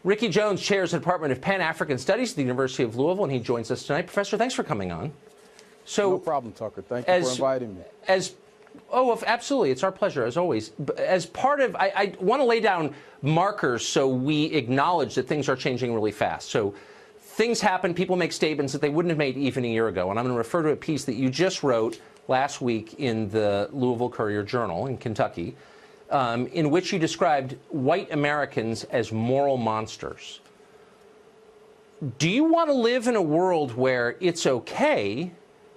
Ricky Jones chairs the Department of Pan-African Studies at the University of Louisville, and he joins us tonight. Professor, thanks for coming on. No problem, Tucker. Thank you for inviting me. Absolutely. It's our pleasure, as always. As part of, I want to lay down markers so we acknowledge that things are changing really fast. So things happen, people make statements that they wouldn't have made even a year ago. And I'm going to refer to a piece that you just wrote last week in the Louisville Courier-Journal in Kentucky, in which you described white Americans as moral monsters. Do you want to live in a world where it's okay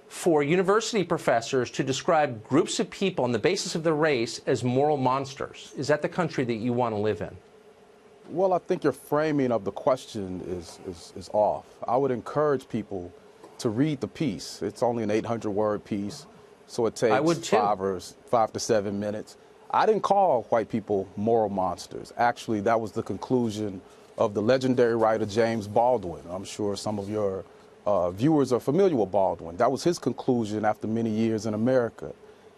for university professors to describe groups of people on the basis of their race as moral monsters? Is that the country that you want to live in? Well, I think your framing of the question is off. I would encourage people to read the piece. It's only an 800-word piece, so it takes 5 to 7 minutes. I didn't call white people moral monsters. Actually, that was the conclusion of the legendary writer James Baldwin. I'm sure some of your viewers are familiar with Baldwin. That was his conclusion after many years in America.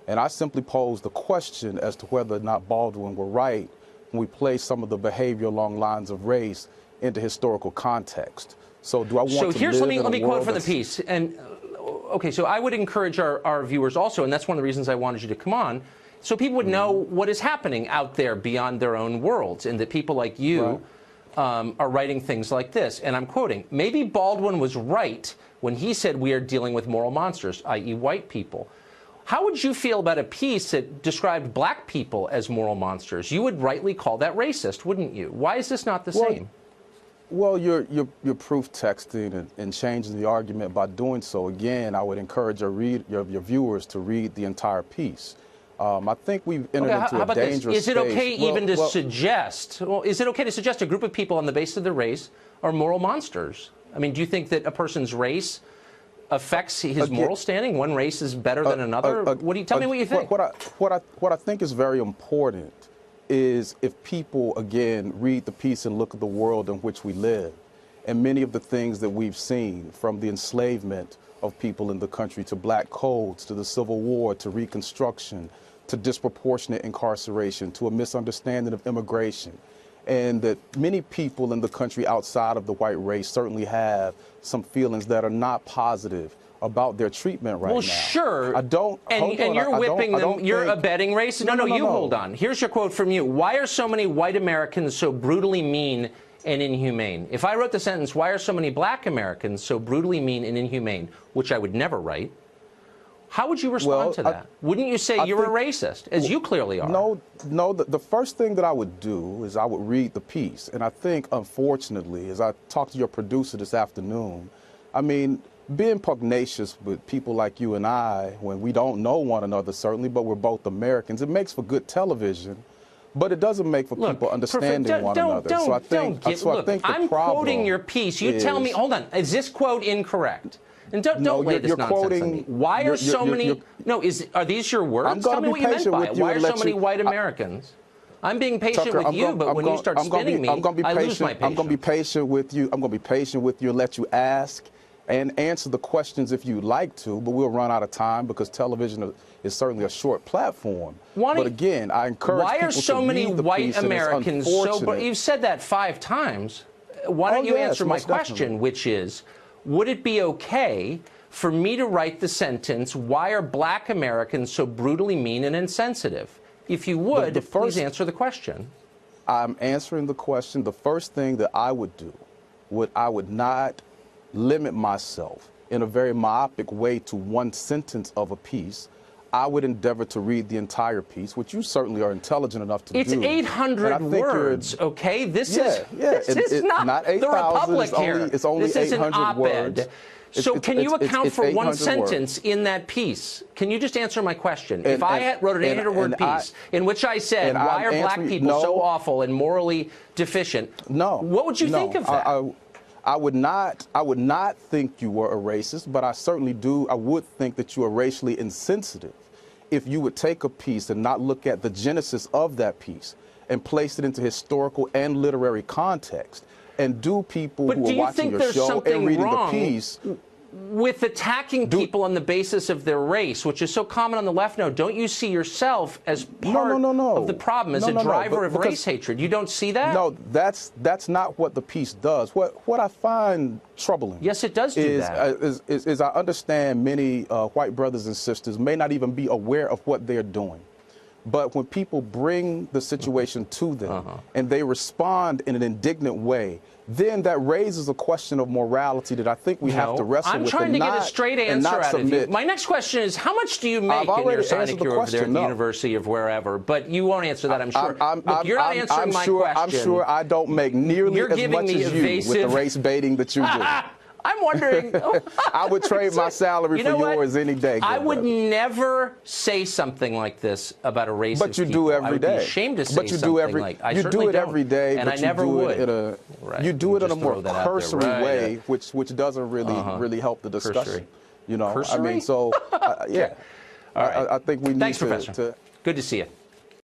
And I simply posed the question as to whether or not Baldwin were right when we place some of the behavior along lines of race into historical context. So do I want to live in a world? So let me quote from the piece. And okay, so I would encourage our viewers also, and that's one of the reasons I wanted you to come on, so people would know what is happening out there beyond their own worlds, and that people like you are writing things like this. And I'm quoting, maybe Baldwin was right when he said we are dealing with moral monsters, i.e. white people. How would you feel about a piece that described black people as moral monsters? You would rightly call that racist, wouldn't you? Why is this not the same? Well, you're proof texting and changing the argument by doing so. Again, I would encourage your viewers to read the entire piece. I think we've entered into a dangerous space. Is it okay even to suggest, is it okay to suggest a group of people on the basis of their race are moral monsters? I mean, do you think that a person's race affects his moral standing? One race is better than another? Tell me what you think. What I think is very important is if people, again, read the piece and look at the world in which we live, and many of the things that we've seen, from the enslavement of people in the country to black codes, to the Civil War, to Reconstruction, to disproportionate incarceration, to a misunderstanding of immigration, and that many people in the country outside of the white race certainly have some feelings that are not positive about their treatment right now. Well, sure. I don't. And you're whipping them. You're abetting racism. No, you hold on. Here's your quote from you. Why are so many white Americans so brutally mean and inhumane? If I wrote the sentence, why are so many black Americans so brutally mean and inhumane, which I would never write, how would you respond to that? Wouldn't you say you're a racist, as you clearly are? No. The first thing that I would do is I would read the piece. And I think, unfortunately, as I talked to your producer this afternoon, I mean, being pugnacious with people like you and I, when we don't know one another, certainly, but we're both Americans, it makes for good television. But it doesn't make for people understanding one another. So I think the problem I'm quoting your piece. You tell me, hold on, is this quote incorrect? And don't lay this nonsense on me. Why are so many? Are these your words? Tell me what you meant by it. Why are so many white Americans? I'm being patient with you, but when you start spinning me, I lose my patience. I'm going to be patient with you. I'm going to be patient with you and let you ask and answer the questions if you'd like to, but we'll run out of time because television is certainly a short platform. But again, I encourage people to read the piece. Why are so many white Americans so? You've said that 5 times. Why don't you answer my question, which is, would it be okay for me to write the sentence, why are black Americans so brutally mean and insensitive? If you would, please answer the question. I'm answering the question. The first thing that I would do, I would not limit myself in a very myopic way to one sentence of a piece. I would endeavor to read the entire piece, which you certainly are intelligent enough to do. It's 800 words, okay? This is not the Republic here. It's only 800 words. So can you account for one sentence in that piece? Can you just answer my question? If I wrote an 800-word piece in which I said, why are black people so awful and morally deficient, what would you think of that? I would not think you were a racist, but I would think that you are racially insensitive if you would take a piece and not look at the genesis of that piece and place it into historical and literary context. And do people who are watching your show and reading the piece, with attacking people on the basis of their race, which is so common on the left now, don't you see yourself as part of the problem, as a driver of race hatred? You don't see that? No, that's not what the piece does. What I find troubling, yes, it does do that. Is I understand many white brothers and sisters may not even be aware of what they're doing. But when people bring the situation to them and they respond in an indignant way, then that raises a question of morality that I think we have to wrestle with. I'm trying to get a straight answer out of you. My next question is, how much do you make in your sinecure over there at the University of wherever? But you won't answer that, I'm sure. Look, you're not answering my question. I'm sure I don't make nearly as much as you with the race baiting that you do. I'm wondering. I would trade my salary for yours any day. I would never say something like this about a racist But you do every day. I would be ashamed to say something like I you do it every day, and I never would. You do it in a more cursory way, which doesn't really help the discussion. You know, Cursory? I mean, so yeah. All right. I think we need Thanks, Professor. Good to see you.